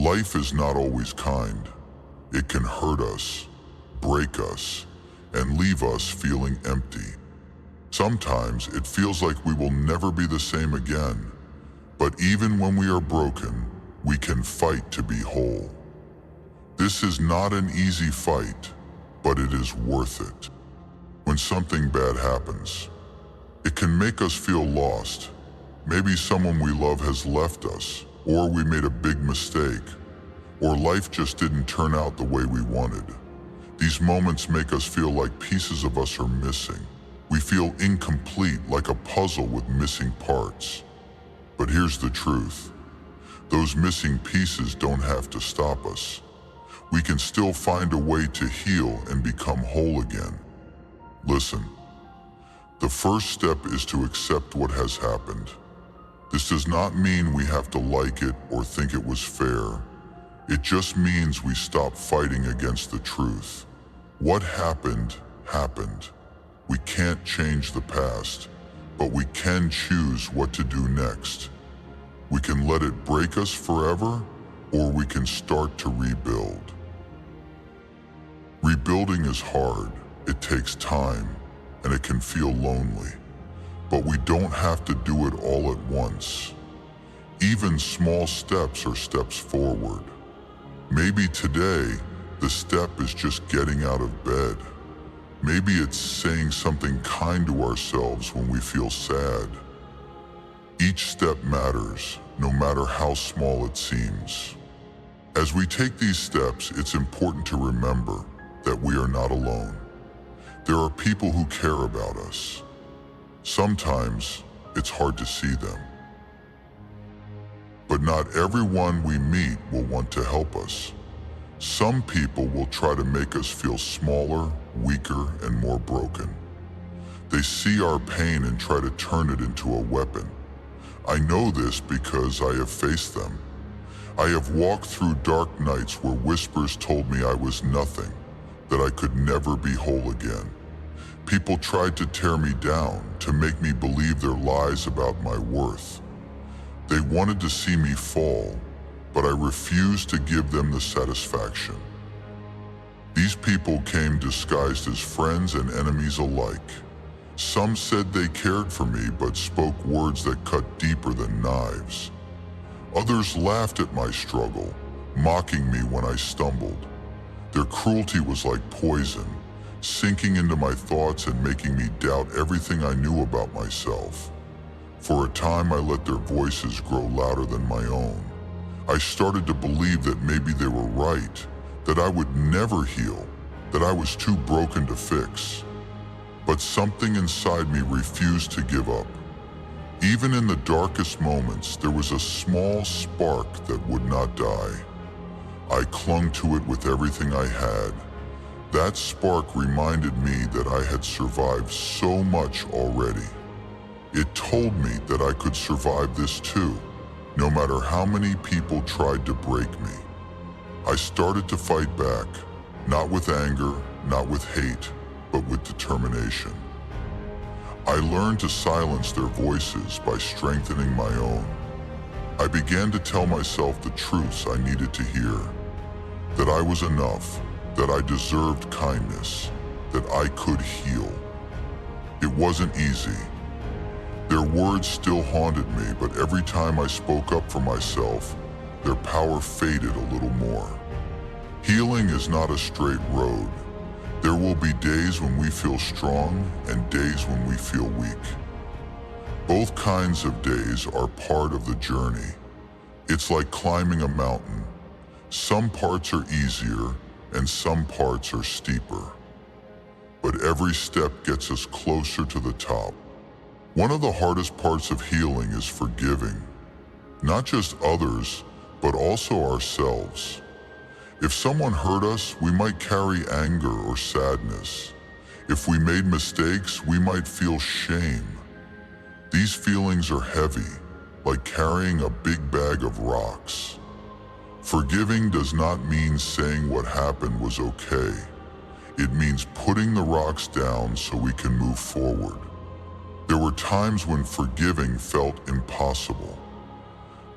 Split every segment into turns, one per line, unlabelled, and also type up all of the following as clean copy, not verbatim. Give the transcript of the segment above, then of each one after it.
Life is not always kind. It can hurt us, break us, and leave us feeling empty. Sometimes it feels like we will never be the same again. But even when we are broken, we can fight to be whole. This is not an easy fight, but it is worth it. When something bad happens, it can make us feel lost. Maybe someone we love has left us, or we made a big mistake, or life just didn't turn out the way we wanted. These moments make us feel like pieces of us are missing. We feel incomplete, like a puzzle with missing parts. But here's the truth. Those missing pieces don't have to stop us. We can still find a way to heal and become whole again. Listen, the first step is to accept what has happened. This does not mean we have to like it or think it was fair. It just means we stop fighting against the truth. What happened, happened. We can't change the past, but we can choose what to do next. We can let it break us forever, or we can start to rebuild. Rebuilding is hard, it takes time, and it can feel lonely. But we don't have to do it all at once. Even small steps are steps forward. Maybe today, the step is just getting out of bed. Maybe it's saying something kind to ourselves when we feel sad. Each step matters, no matter how small it seems. As we take these steps, it's important to remember that we are not alone. There are people who care about us. Sometimes it's hard to see them. But not everyone we meet will want to help us. Some people will try to make us feel smaller, weaker, and more broken. They see our pain and try to turn it into a weapon. I know this because I have faced them. I have walked through dark nights where whispers told me I was nothing, that I could never be whole again. People tried to tear me down, to make me believe their lies about my worth. They wanted to see me fall, but I refused to give them the satisfaction. These people came disguised as friends and enemies alike. Some said they cared for me, but spoke words that cut deeper than knives. Others laughed at my struggle, mocking me when I stumbled. Their cruelty was like poison, sinking into my thoughts and making me doubt everything I knew about myself. For a time, I let their voices grow louder than my own. I started to believe that maybe they were right, that I would never heal, that I was too broken to fix. But something inside me refused to give up. Even in the darkest moments, there was a small spark that would not die. I clung to it with everything I had. That spark reminded me that I had survived so much already. It told me that I could survive this too, no matter how many people tried to break me. I started to fight back, not with anger, not with hate, but with determination. I learned to silence their voices by strengthening my own. I began to tell myself the truths I needed to hear, that I was enough, that I deserved kindness, that I could heal. It wasn't easy. Their words still haunted me, but every time I spoke up for myself, their power faded a little more. Healing is not a straight road. There will be days when we feel strong and days when we feel weak. Both kinds of days are part of the journey. It's like climbing a mountain. Some parts are easier and some parts are steeper. But every step gets us closer to the top. One of the hardest parts of healing is forgiving, not just others, but also ourselves. If someone hurt us, we might carry anger or sadness. If we made mistakes, we might feel shame. These feelings are heavy, like carrying a big bag of rocks. Forgiving does not mean saying what happened was okay. It means putting the rocks down so we can move forward. There were times when forgiving felt impossible.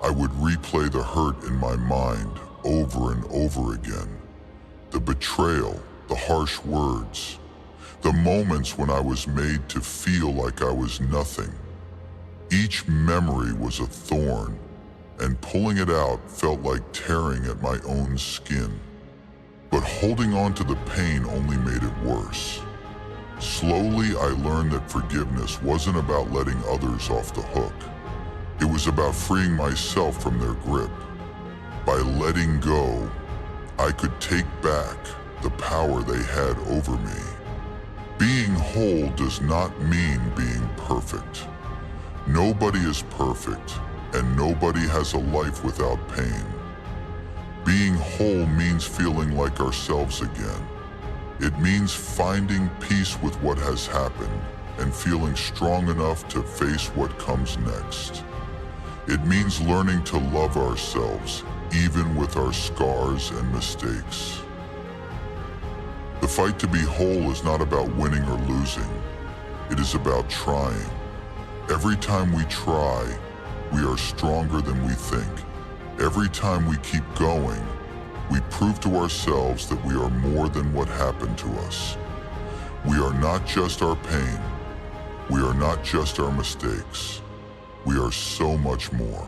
I would replay the hurt in my mind over and over again. The betrayal, the harsh words, the moments when I was made to feel like I was nothing. Each memory was a thorn, and pulling it out felt like tearing at my own skin. But holding on to the pain only made it worse. Slowly, I learned that forgiveness wasn't about letting others off the hook. It was about freeing myself from their grip. By letting go, I could take back the power they had over me. Being whole does not mean being perfect. Nobody is perfect, and nobody has a life without pain. Being whole means feeling like ourselves again. It means finding peace with what has happened and feeling strong enough to face what comes next. It means learning to love ourselves, even with our scars and mistakes. The fight to be whole is not about winning or losing. It is about trying. Every time we try, we are stronger than we think. Every time we keep going, we prove to ourselves that we are more than what happened to us. We are not just our pain. We are not just our mistakes. We are so much more.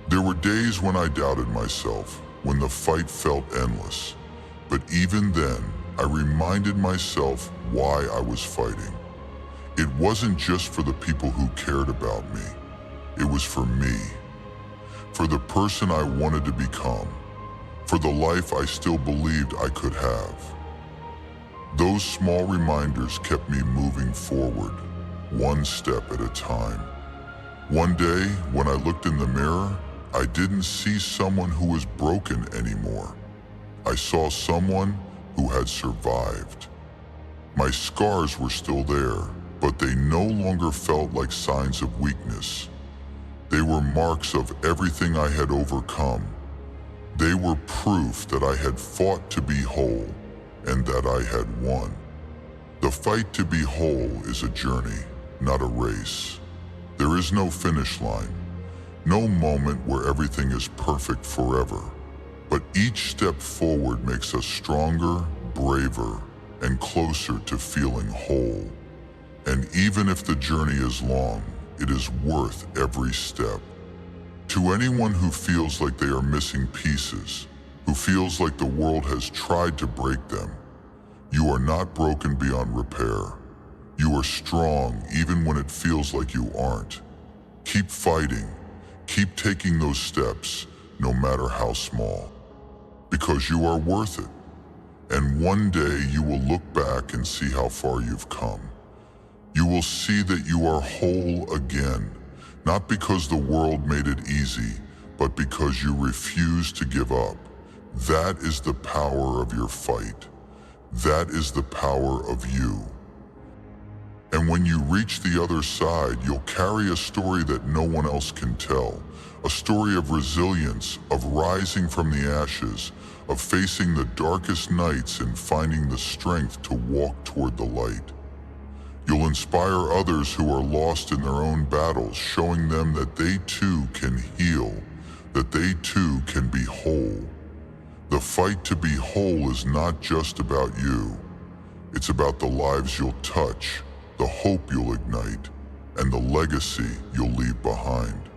There were days when I doubted myself, when the fight felt endless. But even then, I reminded myself why I was fighting. It wasn't just for the people who cared about me. It was for me. For the person I wanted to become. For the life I still believed I could have. Those small reminders kept me moving forward, one step at a time. One day, when I looked in the mirror, I didn't see someone who was broken anymore. I saw someone who had survived. My scars were still there, but they no longer felt like signs of weakness. They were marks of everything I had overcome. They were proof that I had fought to be whole and that I had won. The fight to be whole is a journey, not a race. There is no finish line, no moment where everything is perfect forever. But each step forward makes us stronger, braver, and closer to feeling whole. And even if the journey is long, it is worth every step. To anyone who feels like they are missing pieces, who feels like the world has tried to break them, you are not broken beyond repair. You are strong even when it feels like you aren't. Keep fighting. Keep taking those steps, no matter how small. Because you are worth it. And one day you will look back and see how far you've come. You will see that you are whole again. Not because the world made it easy, but because you refuse to give up. That is the power of your fight. That is the power of you. And when you reach the other side, you'll carry a story that no one else can tell. A story of resilience, of rising from the ashes, of facing the darkest nights and finding the strength to walk toward the light. You'll inspire others who are lost in their own battles, showing them that they too can heal, that they too can be whole. The fight to be whole is not just about you. It's about the lives you'll touch, the hope you'll ignite, and the legacy you'll leave behind.